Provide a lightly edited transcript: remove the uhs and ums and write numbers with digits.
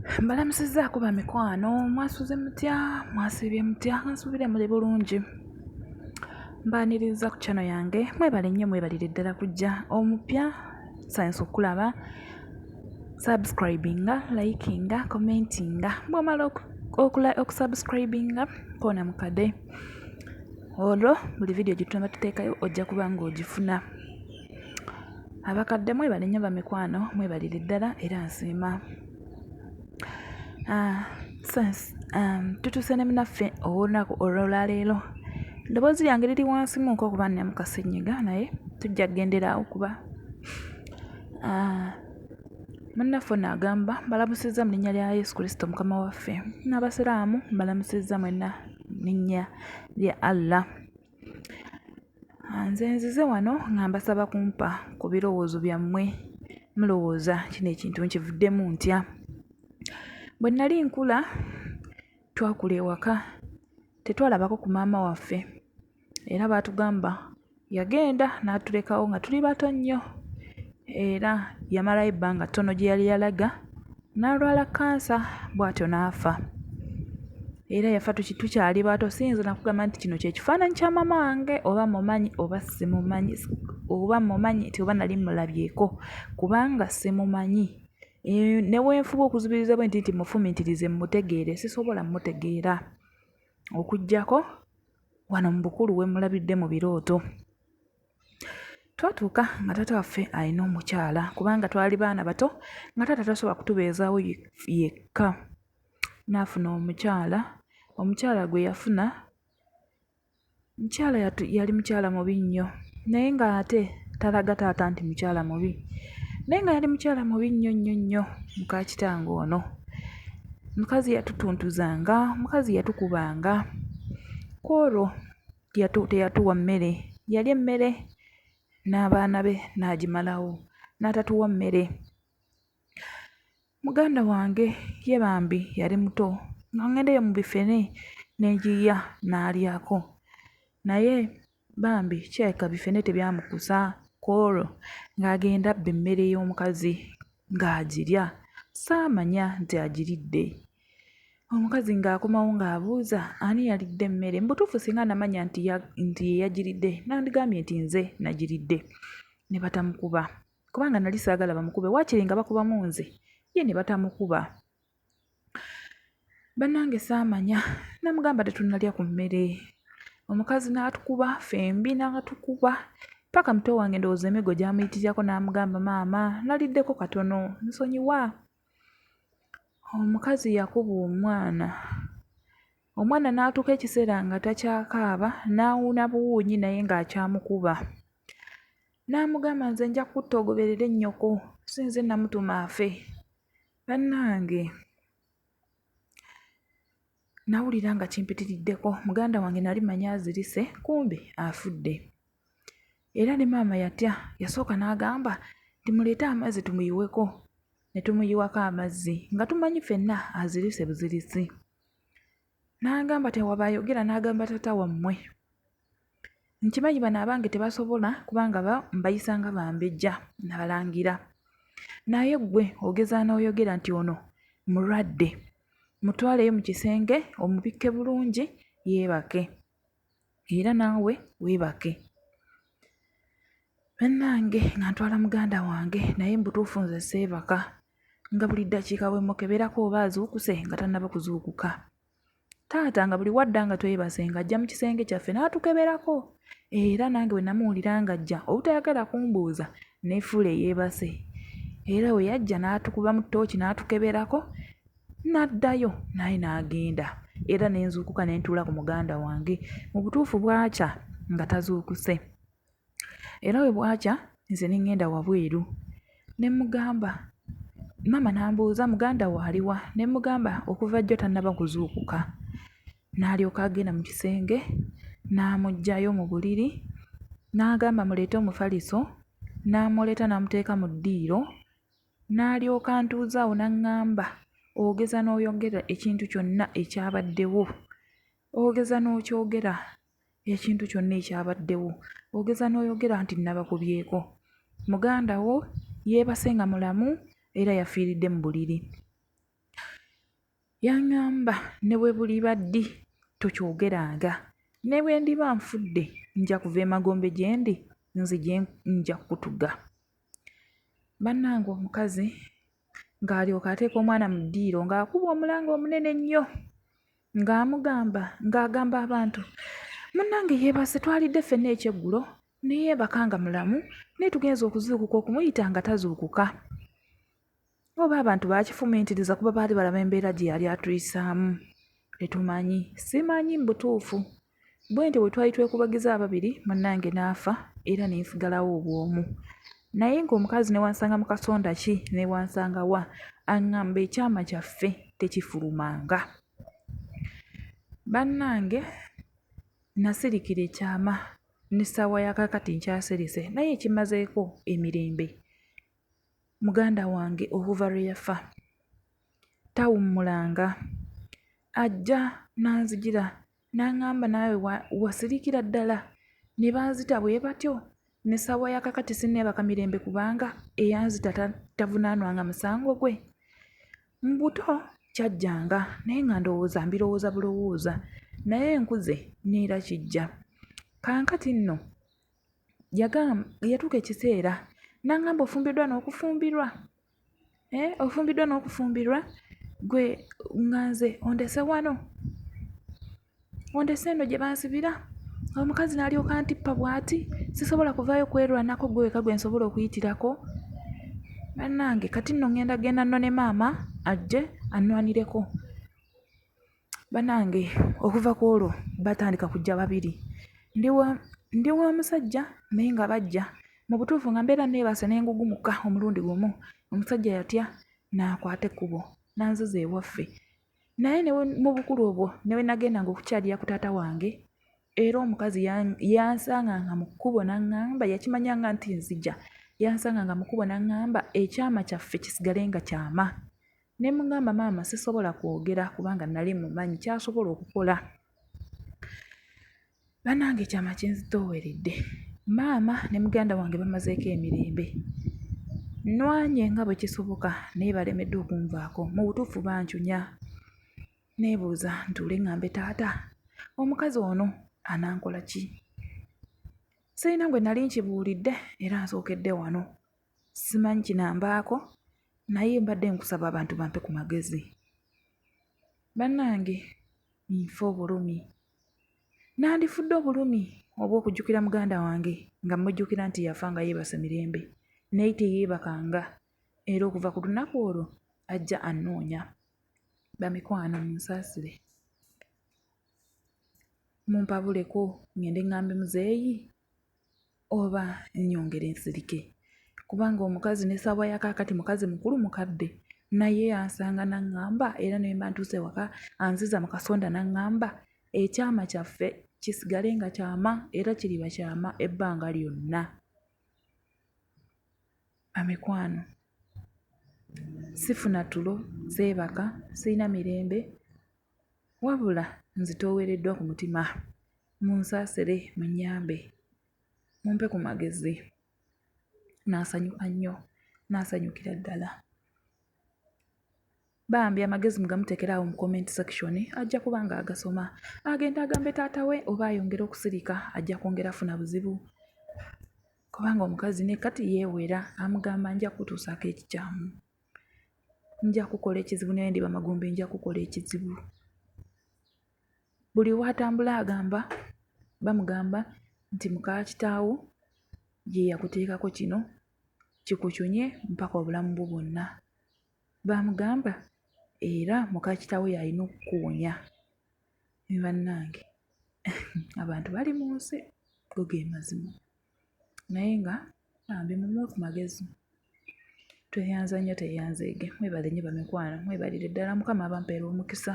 Mbalamusizzaako bamikwano, mwasuze mutya, mwasiibye mutya, nsuubire muli bulungi. Mbaaniriza ku channel yange, mwebale nnyo mwebalire ddala kujja. Omupya science okulaba, subscribinga, likinga, commentinga. Bw'omala okusubscribinga koona mukadde, olwo buli video gye tunaba tuteekayo ojja kuba ng'ogifuna. Abakadde mwebale nnyo bamikwano, mwebalire ddala era nsiima. Tutuuse ne munaffe olunaku olwaleero. Eddoboozi lyange liri wansi mu okuba nnemu kasenyiga naye tujja kugendera awo kuba munnaffe ono agamba mbalamusizza mu linnya lya Yesu Kristo Mukama waffe. N'Abasiraamu mbalamusizza mwenna linnya lya Allah. Nze nzize wano nga mbasaba kumpa ku birowoozo byammwe, mulowooza kino ekintu nkivuddemu ntya. Bwe nnali nkula twakula ewaka, tetwalabako ku maama waffe era baatugamba yagenda n'atulekawo nga tuli bato nnyo, era yamalayo ebbanga ttono gye yali yalaga n'alwala kansa bw'atyo n'afa. Era yafa tukyali bato, siyinza nakugamba nti kino kye kifaananyi kya maama wange oba mumanyi oba simumanyi, oba mumanyi nti oba nali mulabyeko kubanga simumanyi. Ne bwenfuba okuzibiriza bwe nti mufumiitirize mmutegeere, sisobola mmutegeera okuggyako wano mu bukulu we mulabidde mu birooto. Twatuuka nga taata waffe alina omukyala kubanga twali baana bato nga taata tasobola kutubeezaawo yekka. N'afuna omukyala gwe yafuna, yali mukyala mubi nnyo naye ng'ate talaga taata nti mukyala mubi. Naye nga yali mukyala mubi nnyo nnyo nnyo Mukakitange ono. Mukazi yatutuntuzanga, mukazi yatukubanga. Ku olwo teyatuwa mmere, yalya emmere n'abaana be n'agimalawo, n'atatuwa mmere. Muganda wange ye bambi yali muto, nga ngendeyo mu bifene n'egiya n'alyako. Naye bambi kirabika bifene tebyamukusa, ku olwo ng'agenda abba emmere y'omukazi ng'agirya, saamanya nti agiridde. Omukazi ng'akomawo ng'abuuza ani yalidde emmere. Mu butuufu singa namanya nti ye yagiridde nandigambye nti nze nagiridde. Ne batamukuba kubanga nali saagala bamukube, waakiri nga bakubamu nze, ye ne batamukuba. Bannange saamanya, namugamba tetunnalya ku mmere. Omukazi n'atukuba, fembi n'atukuba paka muto wange ndowooza emiggo gy'amuyitirirako n'amugamba maama naliddeko katono nsonyiwa. Omukazi yakuba omwana n'atuuka ekiseera nga takyakaaba, n'awuuna buwuunyi naye ng'akyamukuba. N'amugamba nze nja kutta ogoberere nnyoko, si nze namutuma afe. Bannange nawulira nga kimpitiriddeko, muganda wange nali manya azirise kumbe afudde. Era ne maama yatya, yasooka n'agamba nti muleete amazzi tumuyiweko. Ne tumuyiwako amazzi nga tumanyi ffenna azirise buzirisi. N'agamba tewabayogera, n'agamba taata wammwe nkimanyi bano abange tebasobola kubanga mbayisanga bambejja nabalangira, naye ggwe ogeza n'oyogera nti ono mulwadde, mutwaleyo mu kisenge omubikke bulungi yeebake, era naawe weebake. Bannange nga ntwala muganda wange naye mu butuufu nze seebaka, nga buli ddakiika bwe mukeberako oba azuukuse nga tannaba kuzuukuka. Taata nga buli wadda nga twebase ng'ajja mu kisenge kyaffe n'atukeberako, era nange bwe namuwulira ng'ajja obutayagala kumbuuza neefuula eyeebase. Era bwe yajja n'atukuba mu ttooki n'atukeberako n'addayo naye n'agenda, era ne nzuukuka ne ntuula ku muganda wange. Mu butuufu bwakya nga tazuukuse. Era bwe bwakya nze ne ngenda wabweru ne mugamba, maama n'ambuuza muganda wo aliwa? Ne mugamba okuva jjo tannaba kuzuukuka. N'alyoka agenda mu kisenge n'amuggyayo mu buliri, n'agamba muleete omufaliso, n'amuleeta n'amuteeka mu ddiiro, n'alyoka ntuuzaawo n'aŋŋamba ogeza n'oyogera ekintu kyonna ekyabaddewo, ogeza n'okyogera ekintu kyonna ekyabaddewo, ogeza n'oyogera nti nabakubyeko. Muganda wo yeebase nga mulamu era yafiiridde mu buliri. Yaŋŋamba ne bwe buliba ddi tokyogeranga, ne bwe ndiba nfudde nja kuva emagombe gye ndi nzije nja kutuga. Bannange omukazi ng'alyoka ateeka omwana mu ddiiro ng'akuba omulanga omunene nnyo ng'agamba abantu, munnange yeebase twalidde ffenna ekyeggulo ne yeebaka nga mulamu naye tugenza okuzuukuka okumuyita nga tazuukuka. Oba abantu baakifumiitiriza kuba baali balaba embeera gye yali atuyisaamu. Tetumanyi, simanyi mu butuufu. Bwe ntyo bwe twali twekubagiza ababiri munnange n'afa era ne nsigalawo obwomu. Naye ng'omukazi ne wansanga mu kasonda ki ne wansanga wa, aŋŋamba ekyama kyaffe tekifulumanga. Bannange nasirikira ekyama n'essaawa ya kaakati nkyasirise naye ekimazeeko emirembe. Muganda wange okuva lwe yafa tawummulanga, ajja n'anzijira n'aŋŋamba naawe wasirikira ddala, ne banzita bwe batyo n'essaawa ya kaakati sinneebaka mirembe kubanga eyanzita tavunaanwanga musango gwe. Mu buto kyajjanga naye nga ndowooza mbirowooza bulowooza naye nkuze neera kijja. Kaakati nno yatuuka ekiseera n'aŋŋamba ofumbiddwa n'okufumbirwa. Ofumbiddwa n'okufumbirwa gwe ŋŋanze ondese wano, ondese eno gye bansibira. Omukazi n'alyoka antippa bw'ati, sisobola kuvaayo kwerwanako gwe weka gwe nsobola okuyitirako. Bannange kati nno ŋŋenda genda nno ne maama ajje annwanireko. Bannange okuva ku olwo batandika kujja babiri. Ndi w'omusajja naye nga bajja. Mu butuufu nga mbeera neebase n'engugumuka omulundi gumu. Omusajja yatya n'akwata ekkubo n'anziza ewaffe. Naye mu bukulu obwo ne bwe nagendanga okukyalira ku taata wange, era omukazi yansanganga mu kkubo n'aŋŋamba, yakimanyanga nti nzija, yansanganga mu kkubo n'aŋŋamba ekyama kyaffe kisigale nga kyama. Ne mugamba maama sisobola kwogera kubanga nali mumanyi kyasobola okukola. Bannange ekyama kinzitooweredde. Maama ne muganda wange bamazeeko emirembe. Nnwanye nga bwe kisoboka naye balemeddwa okunvaako. Mu butuufu bancunya. Neebuuza ntuule ŋŋambe taata, omukazi ono anankola ki? Sirina gwe nali nkibuulidde era nsookedde wano. Simanyi kinambaako naye mbadde nkusaba abantu bampe ku magezi. Bannange nfa obulumi. Nandifudde obulumi obw'okujjukira muganda wange nga mmujjukira nti yafa nga yeebase mirembe naye teyeebakanga, era okuva ku lunaku olwo ajja annoonya. Bamikwano munsaasire, mumpabuleko ŋŋende ŋŋambe muzeeyi oba nnyongere ensirike, kubanga omukazi n'essaawa ya kaakati mukazi mukulu mukadde naye yansanga n'aŋŋamba, era ne mba ntuuse waka anziza mu kasonda n'aŋŋamba ekyama kyaffe kisigale nga kyama era kiriba kyama ebbanga lyonna. Bamikwano, sifuna tulo, seebaka, sirina mirembe, wabula nzitoowereddwa ku mutima. Munsaasire, munnyambe, mumpe ku magezi. Naasanyuka nnyo, naasanyukira ddala. Bambi amagezi mugamuteekera awo mu comment section, ajja kuba nga agasoma. Agenda agambe taata we oba ayongera okusirika ajja kwongera afuna buzibu. Kubanga omukazi ne kati yeewera, amugamba nja kutuusaako ekikyamu. Nja kukola ekizibu naye ndiba magombe nja kukola ekizibu. Buli waatambula agamba, bamugamba nti Mukaakitaawo ye yakuteekako kino kikukyunye mpaka obulamu bwo bwonna. Bamugamba era Mukaakitaawo yalina okukuwonya. Bannange abantu bali mu nsi go ge mazima naye nga bambi mumuwe ku magezi. Tweyanza nnyo teyanzeege. Mwebale nnyo bamikwano, mwebalire ddala. Mukama abampeera omukisa.